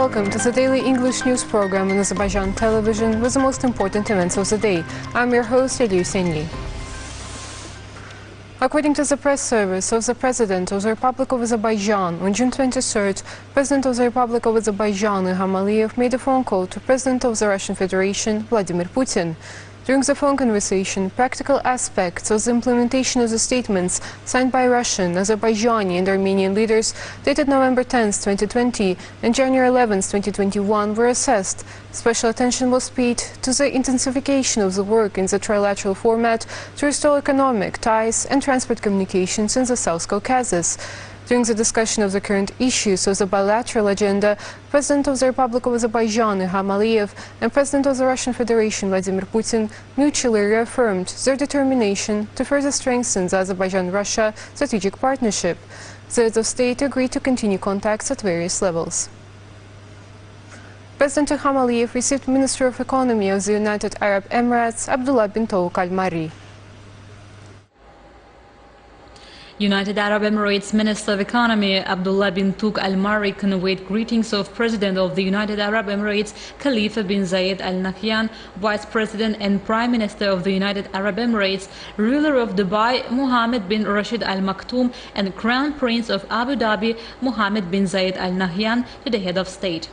Welcome to the daily English news program on Azərbaycan Television with the most important events of the day. I'm your host, İlham. According to the press service of the President of the Republic of Azerbaijan, on June 23rd, President of the Republic of Azerbaijan, İlham, made a phone call to President of the Russian Federation, Vladimir Putin. During the phone conversation, practical aspects of the implementation of the statements signed by Russian, Azerbaijani and Armenian leaders dated November 10, 2020 and January 11, 2021 were assessed. Special attention was paid to the intensification of the work in the trilateral format to restore economic ties and transport communications in the South Caucasus. During the discussion of the current issues of the bilateral agenda, President of the Republic of Azerbaijan, İlham, and President of the Russian Federation, Vladimir Putin, mutually reaffirmed their determination to further strengthen the Azerbaijan-Russia strategic partnership. The heads of state agreed to continue contacts at various levels. President İlham received Minister of Economy of the United Arab Emirates, Abdullah bin Tawq Al-Marri. United Arab Emirates Minister of Economy Abdullah bin Tawq Al-Marri conveyed greetings of President of the United Arab Emirates Khalifa bin Zayed Al Nahyan, Vice President and Prime Minister of the United Arab Emirates, ruler of Dubai Mohammed bin Rashid Al Maktoum, and Crown Prince of Abu Dhabi Mohammed bin Zayed Al Nahyan to the head of state.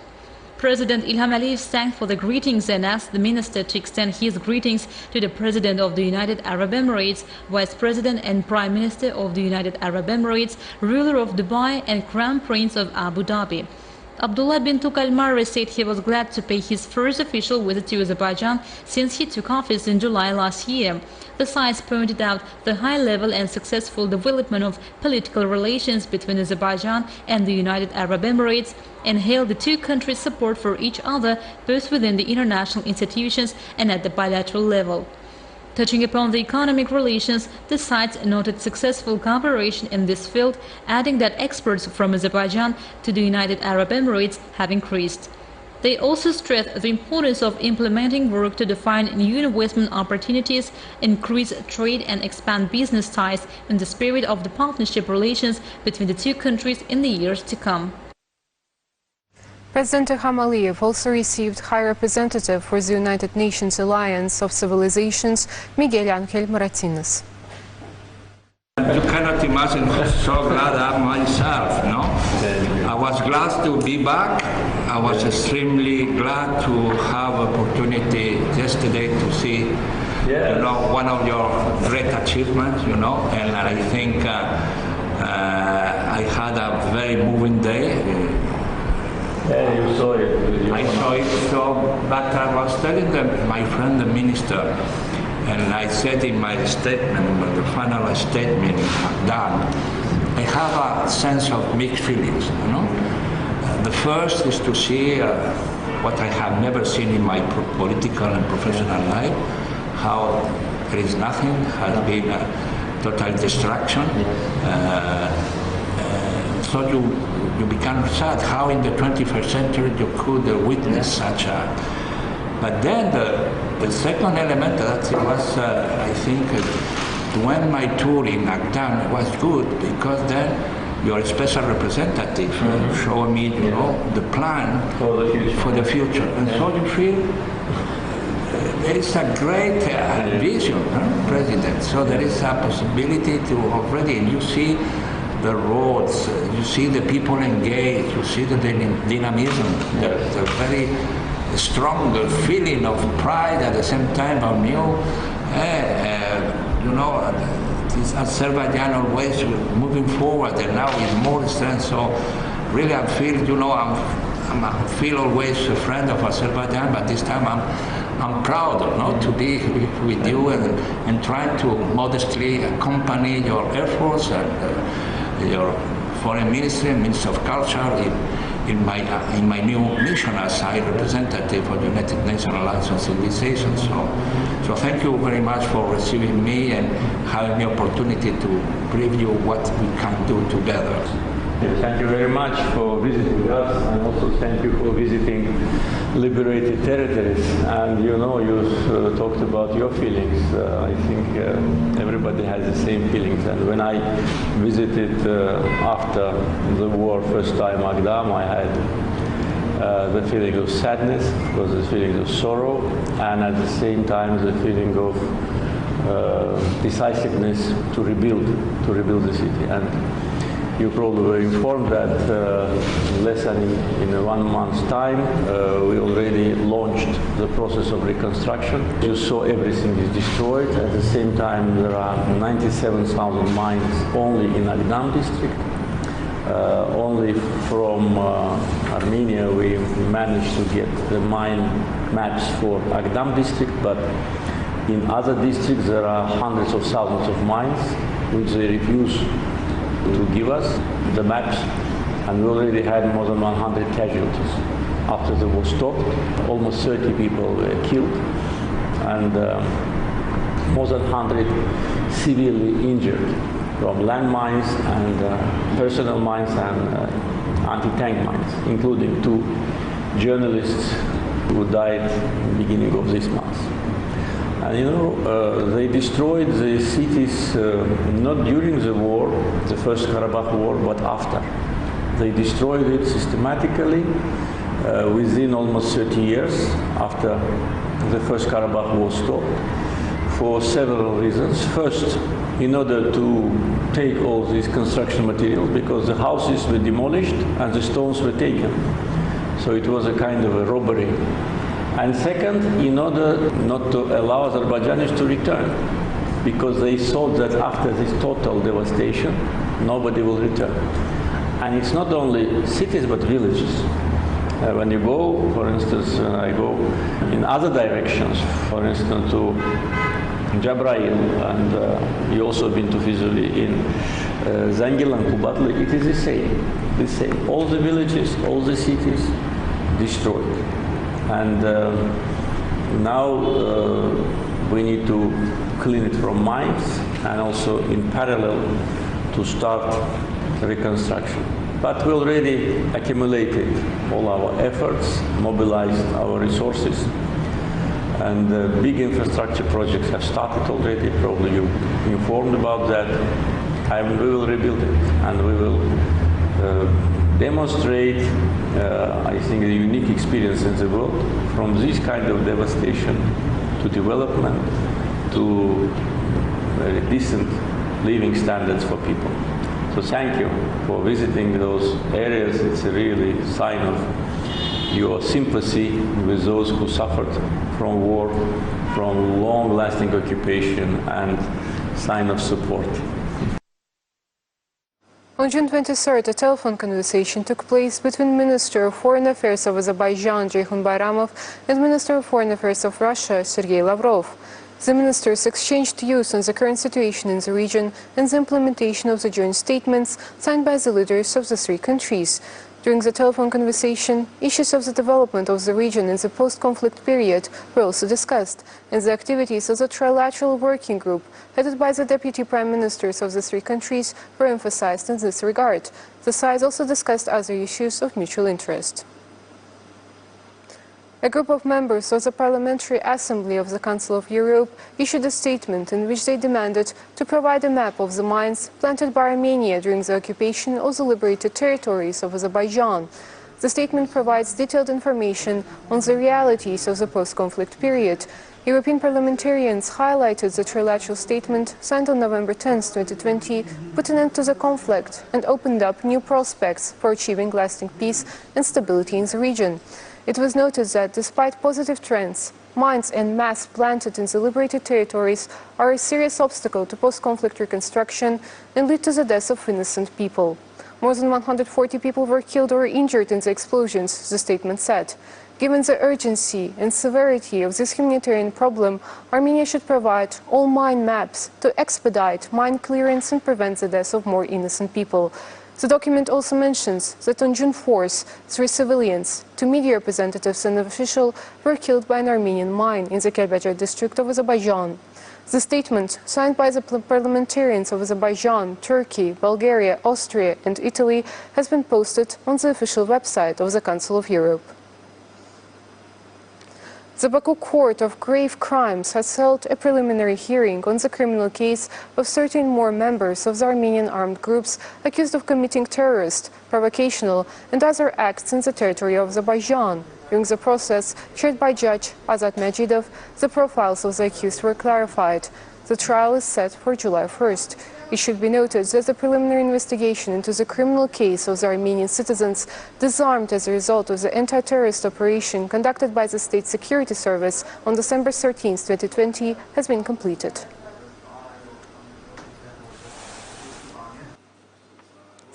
President İlham thanked for the greetings and asked the minister to extend his greetings to the President of the United Arab Emirates, Vice President and Prime Minister of the United Arab Emirates, ruler of Dubai and Crown Prince of Abu Dhabi. Abdullah bin Tawq Al-Marri said he was glad to pay his first official visit to Azerbaijan since he took office in July last year. The sides pointed out the high-level and successful development of political relations between Azerbaijan and the United Arab Emirates and hailed the two countries' support for each other both within the international institutions and at the bilateral level. Touching upon the economic relations, the sides noted successful cooperation in this field, adding that exports from Azerbaijan to the United Arab Emirates have increased. They also stressed the importance of implementing work to define new investment opportunities, increase trade and expand business ties in the spirit of the partnership relations between the two countries in the years to come. President İlham also received High Representative for the United Nations Alliance of Civilizations, Miguel Ángel Martínez. You cannot imagine how so glad I am myself, no? I was glad to be back. I was extremely glad to have opportunity yesterday to see, you know, one of your great achievements, you know, and I think I had a very moving day. Yeah, you saw it. I saw it, but I was telling them, my friend, the minister, and I said in my statement, the final statement I've done, I have a sense of mixed feelings, you know. The first is to see what I have never seen in my political and professional life, how there is nothing, has been a total destruction. So you become sad how in the 21st century you could witness such a... But then the second element that was, I think, when my tour in Agdan was good, because then your special representative showed me, you know, the plan for the future. And so you feel there is a great vision, President. So there is a possibility to already, and you see the roads, you see the people engaged, you see the dynamism, the very strong feeling of pride at the same time of new, you know, this Azerbaijan always moving forward and now is more strength. So really I feel, you know, I feel always a friend of Azerbaijan, but this time I'm proud, you know, to be with you and trying to modestly accompany your efforts and your foreign ministry, Minister of Culture, in my new mission as High Representative for the United Nations Alliance of Civilization. So thank you very much for receiving me and having the opportunity to preview what we can do together. Thank you very much for visiting us, and also thank you for visiting liberated territories. And you know, you talked about your feelings. I think everybody has the same feelings. And when I visited after the war first time Agdam, I had the feeling of sadness, was the feeling of sorrow, and at the same time the feeling of decisiveness to rebuild the city. And you probably were informed that less than in 1 month's time, we already launched the process of reconstruction. You saw everything is destroyed. At the same time, there are 97,000 mines only in Agdam district. Only from Armenia we managed to get the mine maps for Agdam district, but in other districts there are hundreds of thousands of mines which they refuse to give us the maps, and we already had more than 100 casualties. After the war stopped, almost 30 people were killed, and more than 100 severely injured from landmines and personal mines and anti-tank mines, including 2 journalists who died at the beginning of this month. And you know, they destroyed the cities not during the war, the First Karabakh War, but after. They destroyed it systematically within almost 30 years after the First Karabakh War stopped, for several reasons. First, in order to take all these construction materials, because the houses were demolished and the stones were taken. So it was a kind of a robbery. And second, in order not to allow Azerbaijanis to return, because they thought that after this total devastation, nobody will return. And it's not only cities, but villages. When you go, for instance, when I go in other directions, for instance, to Jabrail, and you also been to Fizuli in Zangilan, Kubatli, it is the same. All the villages, all the cities destroyed. And now we need to clean it from mines and also in parallel to start reconstruction. But we already accumulated all our efforts, mobilized our resources, and big infrastructure projects have started already. Probably you're informed about that. And we will rebuild it, and we will demonstrate, I think, a unique experience in the world, from this kind of devastation to development to very decent living standards for people. So thank you for visiting those areas. It's a really sign of your sympathy with those who suffered from war, from long-lasting occupation, and sign of support. On June 23rd, a telephone conversation took place between Minister of Foreign Affairs of Azerbaijan, Ceyhun Bayramov, and Minister of Foreign Affairs of Russia, Sergei Lavrov. The ministers exchanged views on the current situation in the region and the implementation of the joint statements signed by the leaders of the 3 countries. During the telephone conversation, issues of the development of the region in the post-conflict period were also discussed, and the activities of the trilateral working group, headed by the deputy prime ministers of the 3 countries, were emphasized in this regard. The sides also discussed other issues of mutual interest. A group of members of the Parliamentary Assembly of the Council of Europe issued a statement in which they demanded to provide a map of the mines planted by Armenia during the occupation of the liberated territories of Azerbaijan. The statement provides detailed information on the realities of the post-conflict period. European parliamentarians highlighted the trilateral statement signed on November 10, 2020, put an end to the conflict and opened up new prospects for achieving lasting peace and stability in the region. It was noted that despite positive trends, mines and mass planted in the liberated territories are a serious obstacle to post-conflict reconstruction and lead to the deaths of innocent people. More than 140 people were killed or injured in the explosions, the statement said. Given the urgency and severity of this humanitarian problem, Armenia should provide all mine maps to expedite mine clearance and prevent the deaths of more innocent people. The document also mentions that on June 4th, 3 civilians, 2 media representatives and an official, were killed by an Armenian mine in the Kəlbəcər district of Azerbaijan. The statement, signed by the parliamentarians of Azerbaijan, Turkey, Bulgaria, Austria and Italy, has been posted on the official website of the Council of Europe. The Baku Court of Grave Crimes has held a preliminary hearing on the criminal case of 13 more members of the Armenian armed groups accused of committing terrorist, provocational and other acts in the territory of Azerbaijan. During the process, chaired by Judge Azat Majidov, the profiles of the accused were clarified. The trial is set for July 1st. It should be noted that the preliminary investigation into the criminal case of the Armenian citizens disarmed as a result of the anti-terrorist operation conducted by the State Security Service on December 13, 2020, has been completed.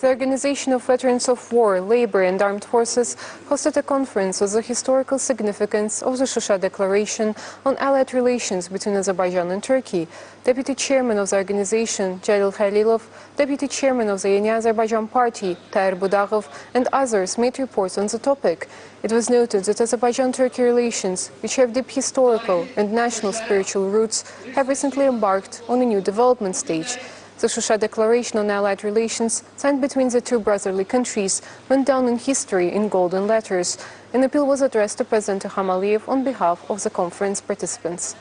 The Organization of Veterans of War, Labor and Armed Forces hosted a conference on the historical significance of the Shusha Declaration on Allied relations between Azerbaijan and Turkey. Deputy Chairman of the organization, Jalil Khalilov, Deputy Chairman of the Yeni Azerbaijan Party, Taher Budagov, and others made reports on the topic. It was noted that Azerbaijan-Turkey relations, which have deep historical and national spiritual roots, have recently embarked on a new development stage. The Shusha Declaration on Allied Relations, signed between the two brotherly countries, went down in history in golden letters. An appeal was addressed to President İlham Aliyev on behalf of the conference participants.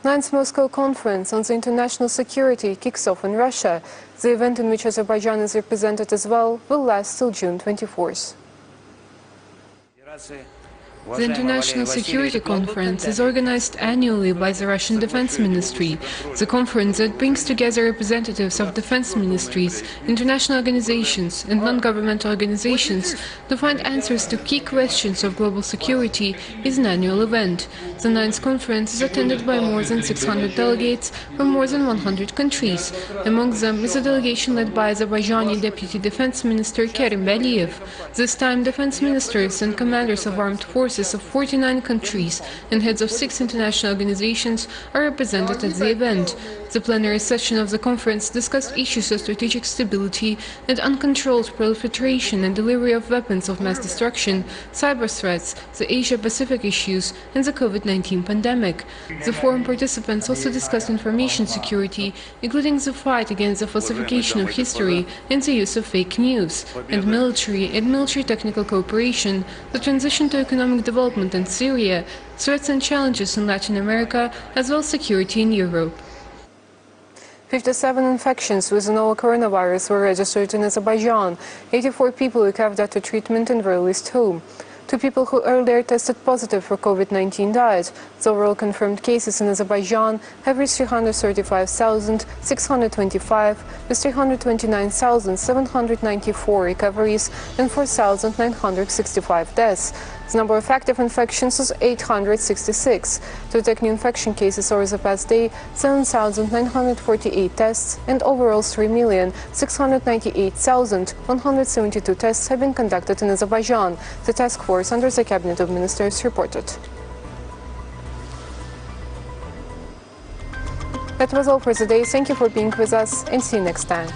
9th Moscow Conference on the International Security kicks off in Russia. The event, in which Azerbaijan is represented as well, will last till June 24th. The International Security Conference is organized annually by the Russian Defense Ministry. The conference that brings together representatives of defense ministries, international organizations and non-governmental organizations to find answers to key questions of global security is an annual event. The 9th conference is attended by more than 600 delegates from more than 100 countries. Among them is a delegation led by Azerbaijani Deputy Defense Minister Kerim Aliyev. This time, defense ministers and commanders of armed forces of 49 countries and heads of 6 international organizations are represented at the event. The plenary session of the conference discussed issues of strategic stability and uncontrolled proliferation and delivery of weapons of mass destruction, cyber threats, the Asia-Pacific issues, and the COVID-19 pandemic. The forum participants also discussed information security, including the fight against the falsification of history and the use of fake news, and military technical cooperation, the transition to economic development in Syria, threats and challenges in Latin America, as well as security in Europe. 57 infections with the novel coronavirus were registered in Azerbaijan. 84 people recovered after treatment and were released home. 2 people who earlier tested positive for COVID-19 died. The overall confirmed cases in Azerbaijan have reached 335,625, with 329,794 recoveries and 4,965 deaths. The number of active infections is 866. To detect new infection cases over the past day, 7,948 tests and overall 3,698,172 tests have been conducted in Azerbaijan, the task force under the Cabinet of Ministers reported. That was all for today. Thank you for being with us and see you next time.